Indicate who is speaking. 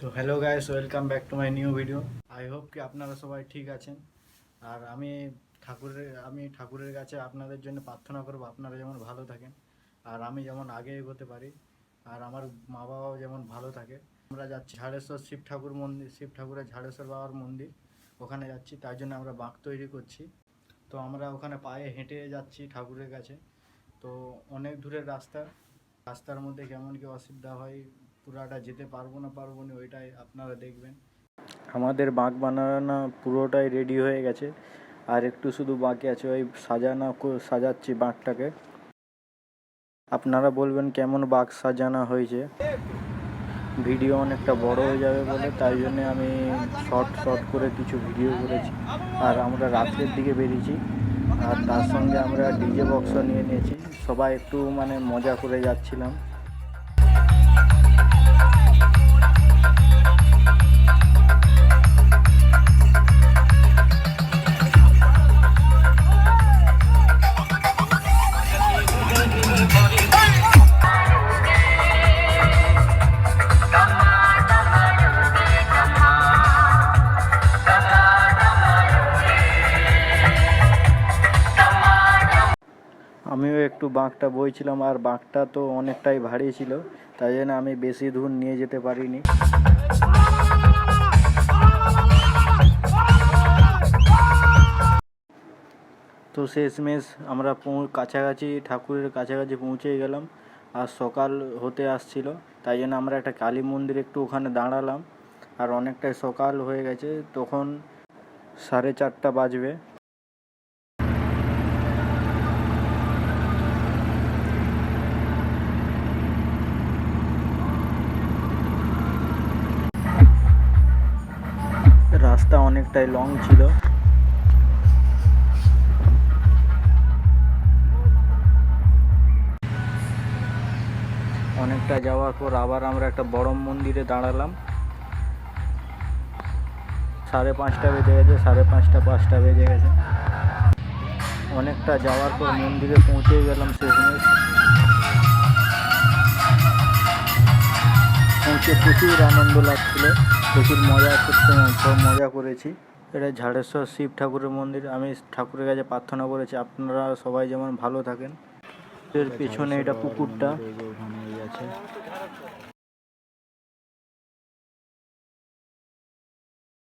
Speaker 1: তো hello guys, welcome back to my new video. I hope কি আপনারা সবাই ঠিক আছেন। আর আমি ঠাকুরের কাছে আপনাদের জন্য প্রার্থনা করব আপনারা যেমন ভালো থাকেন আর আমি যেমন আগে এগোতে পারি আর আমার মা বাবাও যেমন ভালো থাকে। আমরা যাচ্ছি ঝাড়েশ্বর শিব ঠাকুরের ঝাড়েশ্বর বাবার মন্দির, ওখানে যাচ্ছি। তাই জন্য আমরা বাঁক তৈরি করছি। তো আমরা ওখানে পায়ে হেঁটে যাচ্ছি ঠাকুরের কাছে। তো অনেক দূরের রাস্তার মধ্যে কেমন কি অসুবিধা হয় পুরাটা যেতে পারবো না ওইটাই আপনারা দেখবেন। আমাদের বাঁক বানানো পুরোটাই রেডি হয়ে গেছে, আর একটু শুধু বাকি আছে, ওই সাজাচ্ছি বাঁকটাকে। আপনারা বলবেন কেমন বাঁক সাজানো হয়েছে। ভিডিও অনেকটা বড় হয়ে যাবে বলে তাই জন্য আমি শর্ট করে কিছু ভিডিও করেছি। আর আমরা রাত্রের দিকে বেরিয়েছি, আর তার সঙ্গে আমরা ডিজে বক্সও নিয়ে নিয়েছি। সবাই একটু মজা করে যাচ্ছিলাম। আমিও একটু বাঁকটা বইছিলাম, আর বাঁকটা তো অনেকটাই ভারী ছিল, তাই জন্য আমি বেশি দূর নিয়ে যেতে পারিনি। তো শেষমেশ আমরা ঠাকুরের কাছাকাছি পৌঁছে গেলাম, আর সকাল হতে আসছিল। তাই জন্য আমরা একটা কালী মন্দির একটু ওখানে দাঁড়ালাম, আর অনেকটাই সকাল হয়ে গেছে, তখন 4:30 বাজবে। রাস্তা অনেকটাই লং ছিল। অনেকটা যাওয়ার পর আবার আমরা একটা বড় মন্দিরে দাঁড়ালাম। 5:30 বেজে গেছে, 5:30 বেজে গেছে। অনেকটা যাওয়ার পর মন্দিরে পৌঁছে গেলাম শেষমেশ। পৌঁছে প্রচুর আনন্দ লাগছিল, প্রচুর মজা করেছি। এটা ঝাড়েশ্বর শিব ঠাকুরের মন্দির। আমি ঠাকুরের কাছে প্রার্থনা করেছি আপনারা সবাই যেমন ভালো থাকেন। এর পেছনে এটা পুকুরটা।